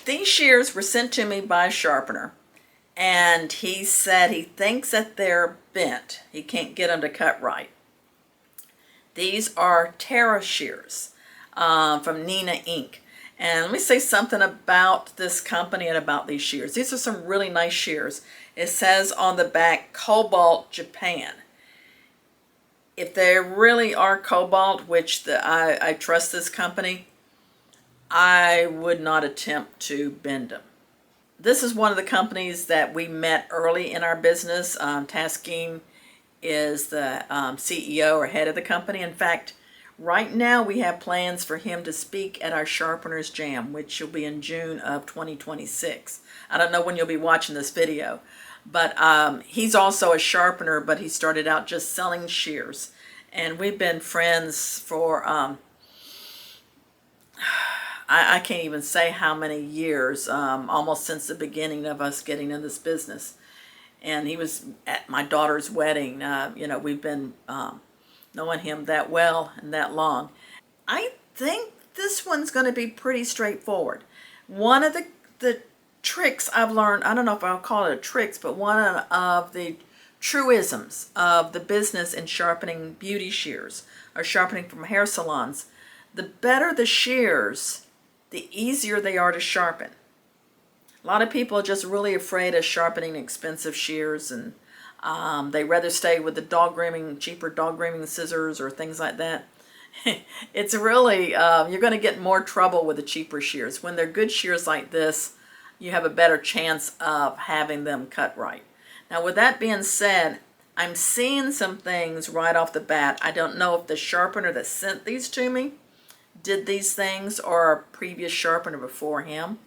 These shears were sent to me by a sharpener, and he said he thinks that they're bent. He can't get them to cut right. These are Terra shears from Nina Inc. And let me say something about this company and about these shears. These are some really nice shears. It says on the back, Cobalt, Japan. If they really are Cobalt, which I trust this company, I would not attempt to bend them. This is one of the companies that we met early in our business. Tasking is the CEO or head of the company. In fact, right now we have plans for him to speak at our Sharpeners Jam, which will be in June of 2026. I don't know when you'll be watching this video, but he's also a sharpener, but he started out just selling shears. And we've been friends for, I can't even say how many years, almost since the beginning of us getting in this business. And he was at my daughter's wedding. You know, we've been knowing him that well and that long. I think this one's going to be pretty straightforward. One of the tricks I've learned, I don't know if I'll call it a tricks, but one of the truisms of the business in sharpening beauty shears or sharpening from hair salons, the better the shears, the easier they are to sharpen. A lot of people are just really afraid of sharpening expensive shears, and they rather stay with the dog grooming, cheaper dog grooming scissors or things like that. It's really, you're going to get more trouble with the cheaper shears. When they're good shears like this, you have a better chance of having them cut right. Now, with that being said, I'm seeing some things right off the bat. I don't know if the sharpener that sent these to me did these things or a previous sharpener before him,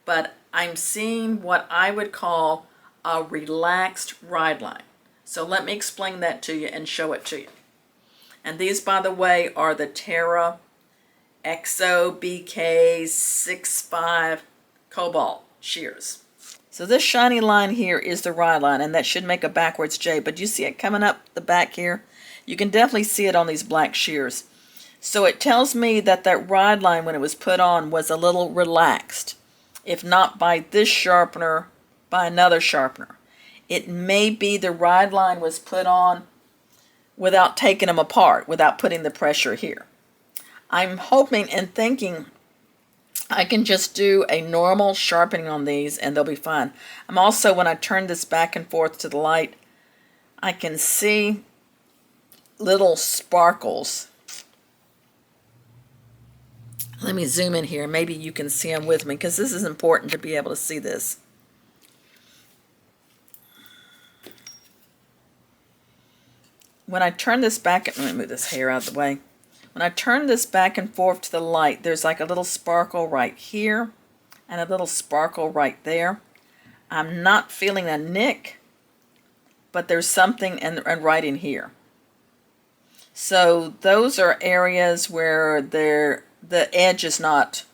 but I'm seeing what I would call a relaxed ride line. So let me explain that to you and show it to you. And these, by the way, are the Terra XO BK65 Cobalt shears. So this shiny line here is the ride line, and that should make a backwards J, but you see it coming up the back here? You can definitely see it on these black shears. So it tells me that that ride line, when it was put on, was a little relaxed. If not by this sharpener, by another sharpener. It may be the ride line was put on without taking them apart, without putting the pressure here. I'm hoping and thinking I can just do a normal sharpening on these and they'll be fine. I'm also, when I turn this back and forth to the light, I can see little sparkles. Let me zoom in here. Maybe you can see them with me, because this is important to be able to see this. When I turn this back, let me move this hair out of the way. When I turn this back and forth to the light, there's like a little sparkle right here and a little sparkle right there. I'm not feeling a nick, but there's something right in here. So those are areas where the edge is not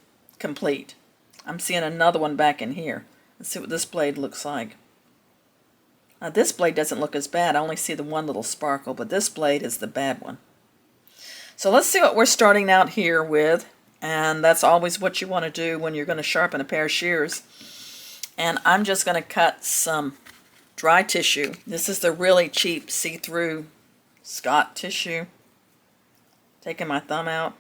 complete. I'm seeing another one back in here. Let's see what this blade looks like. This blade doesn't look as bad. I only see the one little sparkle, but this blade is the bad one. So let's see what we're starting out here with. And that's always what you want to do when you're going to sharpen a pair of shears. And I'm just going to cut some dry tissue. This is the really cheap see-through Scott tissue. Taking my thumb out.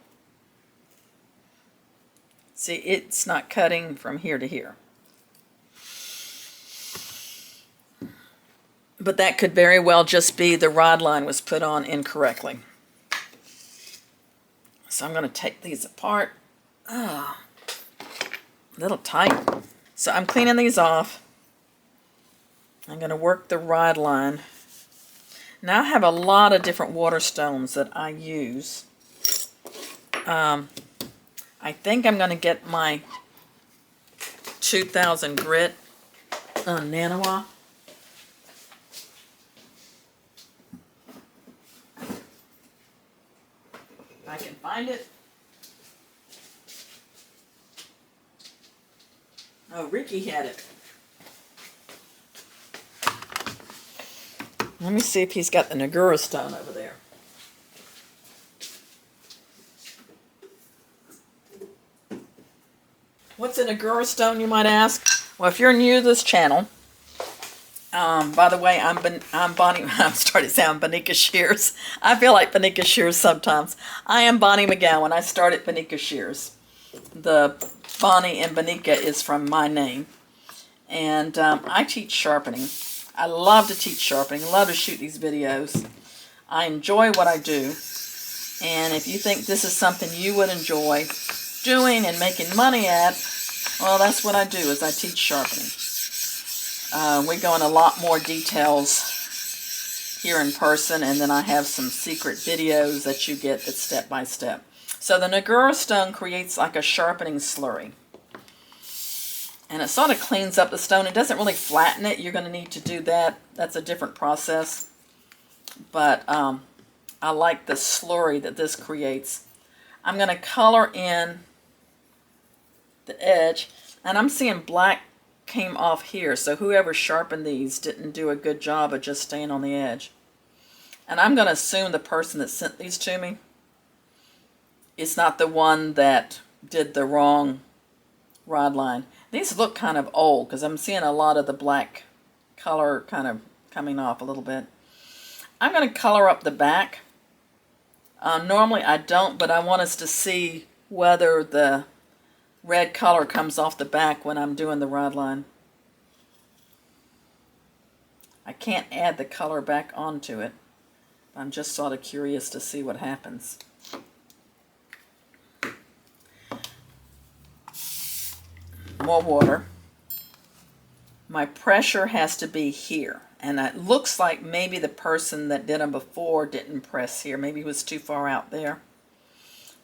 See, it's not cutting from here to here. But that could very well just be the rod line was put on incorrectly. So I'm going to take these apart. Oh, a little tight. So I'm cleaning these off. I'm going to work the rod line. Now I have a lot of different water stones that I use. I think I'm going to get my 2000 grit Nanoa. I can find it. Oh, Ricky had it. Let me see if he's got the Nagura stone over there. what's in a Gura stone, you might ask? Well, if you're new to this channel, by the way, I'm Bonnie. I'm starting to sound Bonika Shears. I feel like Bonika Shears sometimes. I am Bonnie McGowan. I started Bonika Shears. The Bonnie and Bonika is from my name. And I teach sharpening. I love to teach sharpening. I love to shoot these videos. I enjoy what I do. And if you think this is something you would enjoy doing and making money at, well, that's what I do, is I teach sharpening. We go into a lot more details here in person, and then I have some secret videos that you get that's step by step. So the Gura stone creates like a sharpening slurry. And it sort of cleans up the stone. It doesn't really flatten it. You're going to need to do that. That's a different process. But I like the slurry that this creates. I'm going to color in the edge. And I'm seeing black came off here. So whoever sharpened these didn't do a good job of just staying on the edge. And I'm going to assume the person that sent these to me is not the one that did the wrong rod line. These look kind of old because I'm seeing a lot of the black color kind of coming off a little bit. I'm going to color up the back. Normally I don't, but I want us to see whether the red color comes off the back when I'm doing the rod line. I can't add the color back onto it. I'm just sort of curious to see what happens. More water. My pressure has to be here. And it looks like maybe the person that did them before didn't press here. Maybe he was too far out there.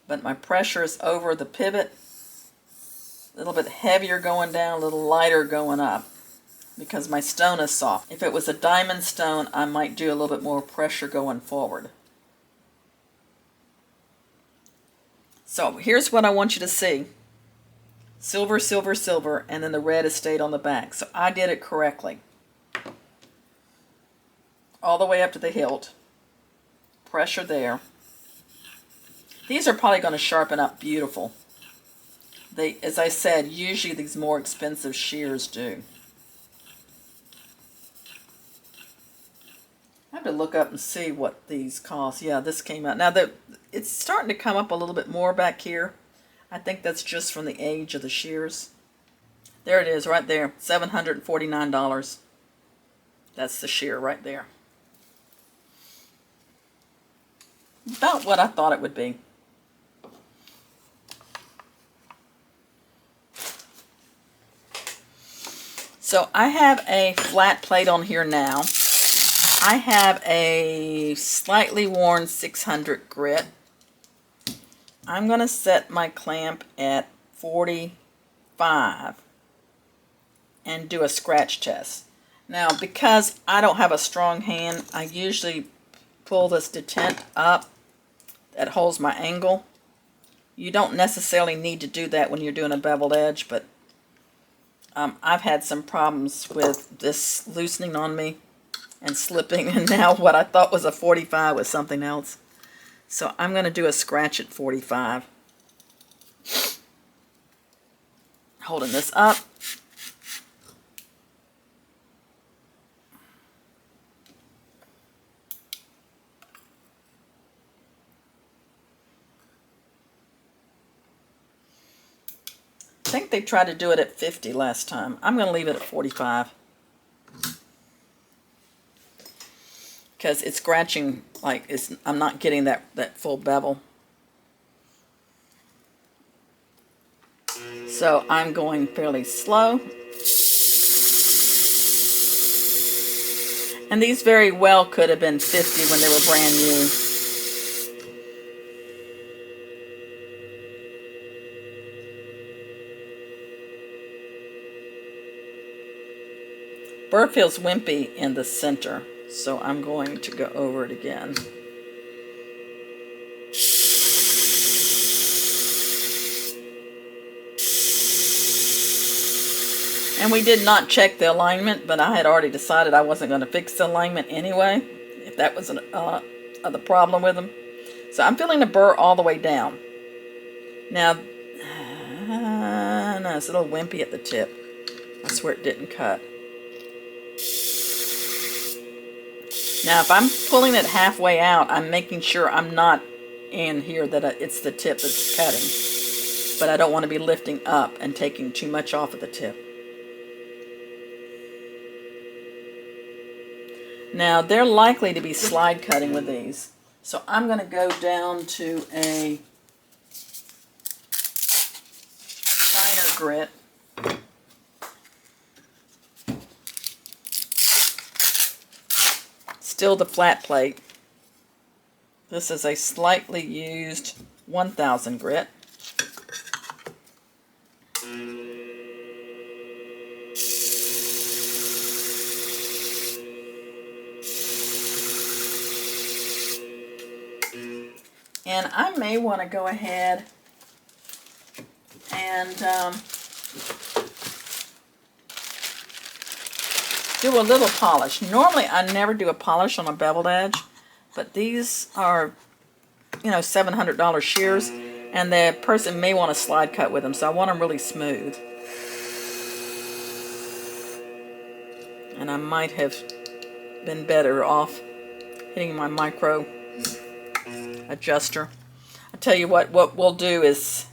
But my pressure is over the pivot. A little bit heavier going down, a little lighter going up. Because my stone is soft. If it was a diamond stone, I might do a little bit more pressure going forward. So here's what I want you to see. Silver, silver, silver, and then the red has stayed on the back. So I did it correctly. All the way up to the hilt. Pressure there. These are probably going to sharpen up beautiful. They, as I said, usually these more expensive shears do. I have to look up and see what these cost. Yeah, this came out. Now, it's starting to come up a little bit more back here. I think that's just from the age of the shears. There it is right there, $749. That's the shear right there. About what I thought it would be. So I have a flat plate on here now. I have a slightly worn 600 grit. I'm going to set my clamp at 45 and do a scratch test. Now, because I don't have a strong hand, I usually pull this detent up that holds my angle. You don't necessarily need to do that when you're doing a beveled edge, but I've had some problems with this loosening on me and slipping, and now what I thought was a 45 was something else. So I'm going to do a scratch at 45. Holding this up. I think they tried to do it at 50 last time. I'm going to leave it at 45. Because it's scratching, like I'm not getting that full bevel. So I'm going fairly slow. And these very well could have been 50 when they were brand new. Burr feels wimpy in the center. So I'm going to go over it again. And we did not check the alignment, but I had already decided I wasn't going to fix the alignment anyway, if that was the problem with them. So I'm feeling the burr all the way down. Now, no, it's a little wimpy at the tip. That's where it didn't cut. Now, if I'm pulling it halfway out, I'm making sure I'm not in here that it's the tip that's cutting. But I don't want to be lifting up and taking too much off of the tip. Now, they're likely to be slide cutting with these. So I'm going to go down to a finer grit. Still the flat plate. This is a slightly used 1000 grit. And I may want to go ahead and do a little polish. Normally I never do a polish on a beveled edge, but these are, you know, $700 shears, and the person may want to slide cut with them, so I want them really smooth. And I might have been better off hitting my micro adjuster. I tell you what we'll do is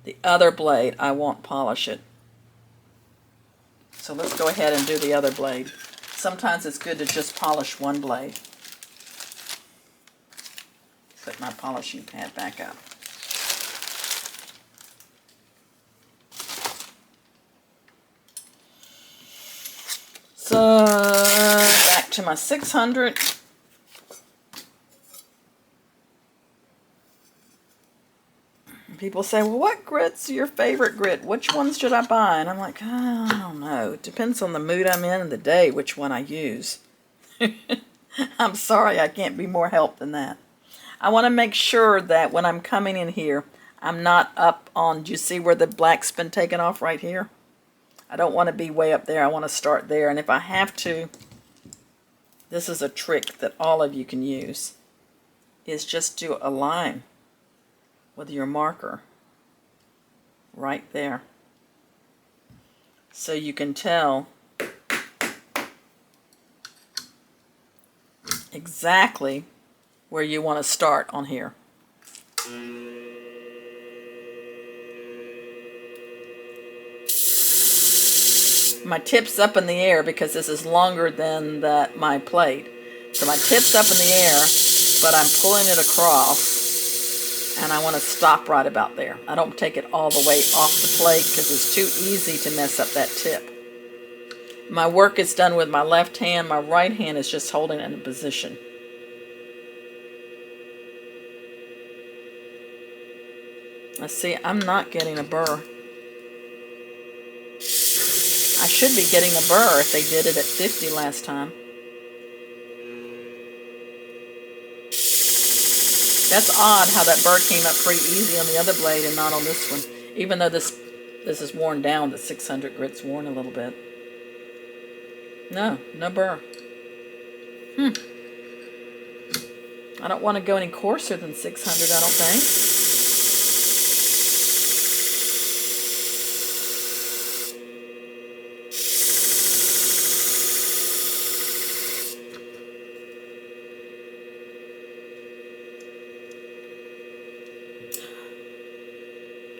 the other blade, I won't polish it. So let's go ahead and do the other blade. Sometimes it's good to just polish one blade. Put my polishing pad back up. So back to my 600. People say, well, what grit's your favorite grit? Which ones should I buy? And I'm like, oh, I don't know. It depends on the mood I'm in and the day, which one I use. I'm sorry, I can't be more help than that. I want to make sure that when I'm coming in here, I'm not up on, do you see where the black's been taken off right here? I don't want to be way up there. I want to start there. And if I have to, this is a trick that all of you can use, is just do a line with your marker right there, so you can tell exactly where you want to start on here. My tip's up in the air because this is longer than my plate. So my tip's up in the air, but I'm pulling it across. And I want to stop right about there. I don't take it all the way off the plate because it's too easy to mess up that tip. My work is done with my left hand. My right hand is just holding it in position. Let's see, I'm not getting a burr. I should be getting a burr if they did it at 50 last time. That's odd how that burr came up pretty easy on the other blade and not on this one. Even though this is worn down, the 600 grit's worn a little bit. No burr. I don't want to go any coarser than 600, I don't think.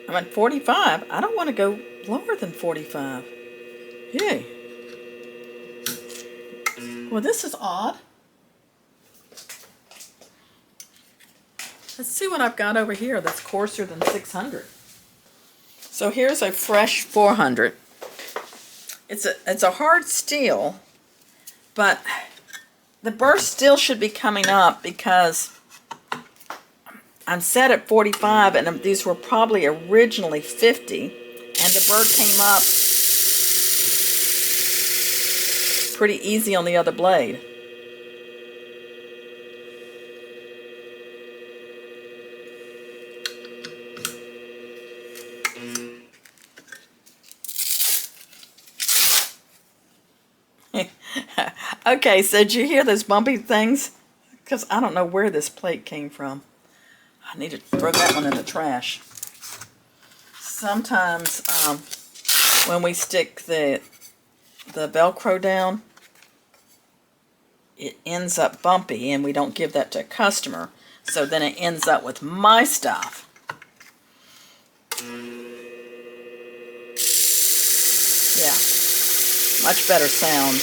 I'm at 45. I don't want to go lower than 45. Yay. Well, this is odd. Let's see what I've got over here that's coarser than 600. So here's a fresh 400. It's a hard steel, but the burr still should be coming up because I'm set at 45, and these were probably originally 50, and the burr came up pretty easy on the other blade. Okay, so did you hear those bumpy things? Because I don't know where this plate came from. I need to throw that one in the trash. Sometimes when we stick the Velcro down, it ends up bumpy, and we don't give that to a customer. So then it ends up with my stuff. Yeah, much better sound.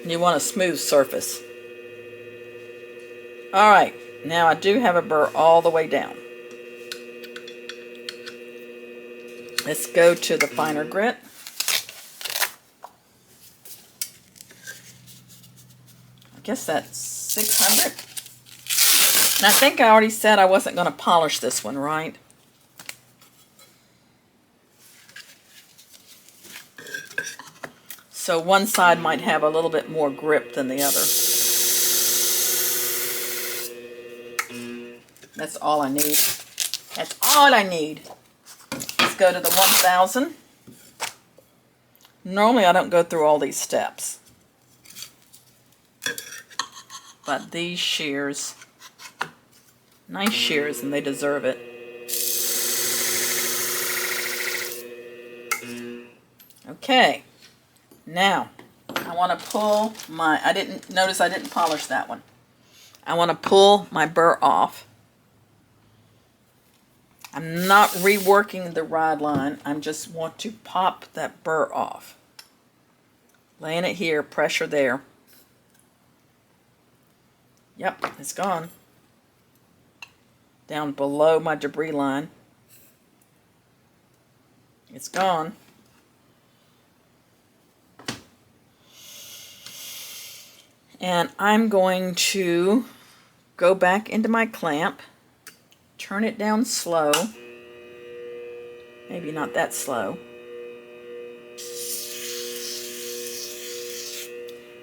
You want a smooth surface. Alright, now I do have a burr all the way down. Let's go to the finer grit. I guess that's 600. And I think I already said I wasn't going to polish this one, right? So one side might have a little bit more grip than the other. That's all I need. That's all I need. Let's go to the 1000. Normally I don't go through all these steps. But these shears, nice shears, and they deserve it. Okay. Now, I want to pull my, I didn't polish that one. I want to pull my burr off. I'm not reworking the Rideline. I just want to pop that burr off. Laying it here, pressure there. Yep, it's gone. Down below my debris line. It's gone. And I'm going to go back into my clamp, turn it down slow, maybe not that slow,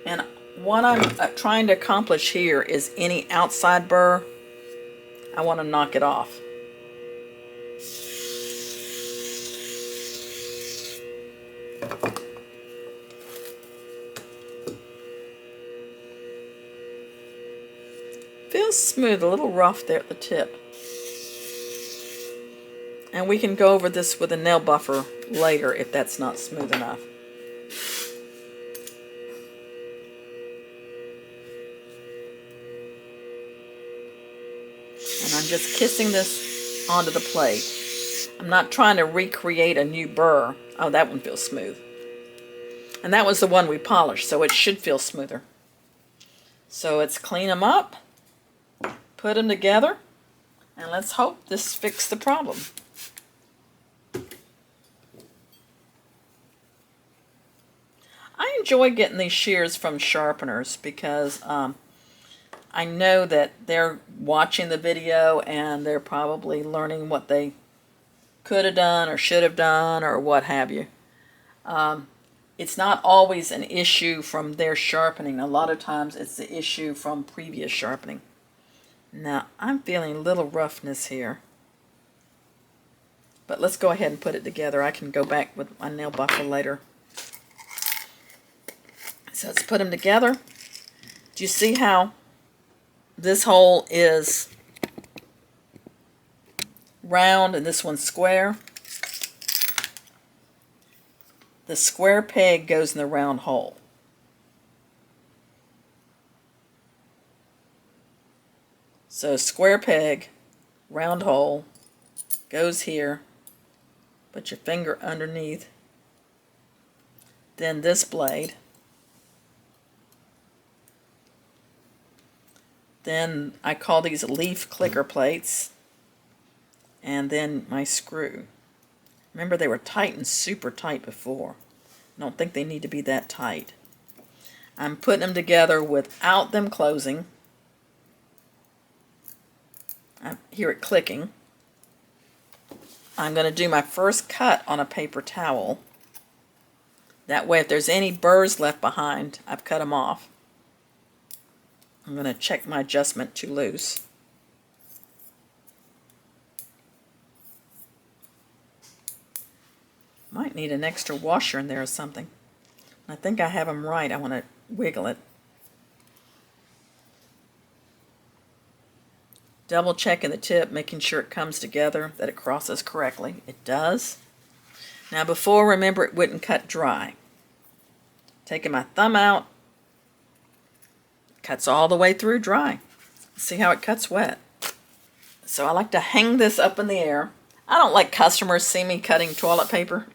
and what I'm trying to accomplish here is any outside burr, I want to knock it off. Feels smooth, a little rough there at the tip. And we can go over this with a nail buffer later if that's not smooth enough. And I'm just kissing this onto the plate. I'm not trying to recreate a new burr. Oh, that one feels smooth. And that was the one we polished, so it should feel smoother. So let's clean them up. Put them together, and let's hope this fixes the problem. I enjoy getting these shears from sharpeners because I know that they're watching the video and they're probably learning what they could have done or should have done or what have you. It's not always an issue from their sharpening. A lot of times it's the issue from previous sharpening. Now, I'm feeling a little roughness here. But let's go ahead and put it together. I can go back with my nail buffer later. So let's put them together. Do you see how this hole is round and this one's square? The square peg goes in the round hole. So square peg, round hole, goes here, put your finger underneath, then this blade, then I call these leaf clicker plates, and then my screw. Remember, they were tight and super tight before. I don't think they need to be that tight. I'm putting them together without them closing. I hear it clicking. I'm going to do my first cut on a paper towel. That way, if there's any burrs left behind, I've cut them off. I'm going to check my adjustment too loose. Might need an extra washer in there or something. I think I have them right. I want to wiggle it. Double checking the tip, making sure it comes together, that it crosses correctly. It does. Now before, remember, it wouldn't cut dry. Taking my thumb out, cuts all the way through dry. See how it cuts wet. So I like to hang this up in the air. I don't like customers see me cutting toilet paper.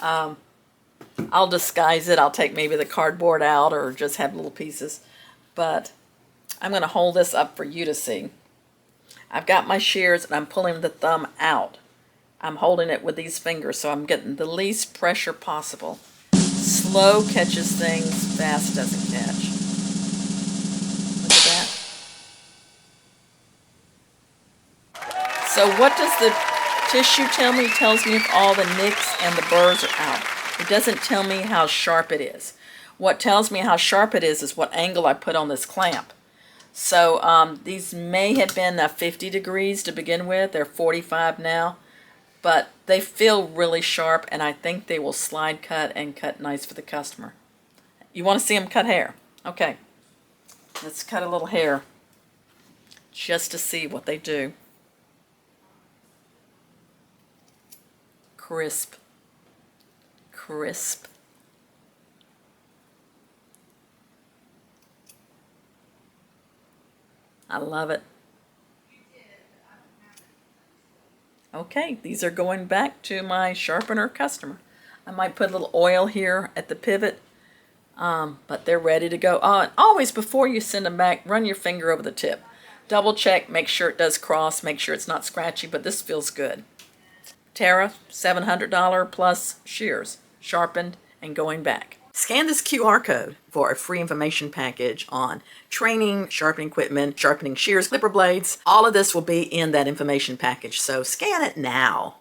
I'll disguise it. I'll take maybe the cardboard out or just have little pieces. But I'm going to hold this up for you to see. I've got my shears and I'm pulling the thumb out. I'm holding it with these fingers so I'm getting the least pressure possible. Slow catches things, fast doesn't catch. Look at that. So what does the tissue tell me? It tells me if all the nicks and the burrs are out. It doesn't tell me how sharp it is. What tells me how sharp it is what angle I put on this clamp. So these may have been 50 degrees to begin with. They're 45 now. But they feel really sharp, and I think they will slide cut and cut nice for the customer. You want to see them cut hair? Okay. Let's cut a little hair just to see what they do. Crisp. Crisp. I love it. Okay, these are going back to my sharpener customer. I might put a little oil here at the pivot, but they're ready to go. And always before you send them back, run your finger over the tip. Double check, make sure it does cross, make sure it's not scratchy, but this feels good. Tariff, $700 plus shears, sharpened and going back. Scan this QR code for a free information package on training, sharpening equipment, sharpening shears, clipper blades. All of this will be in that information package, so scan it now.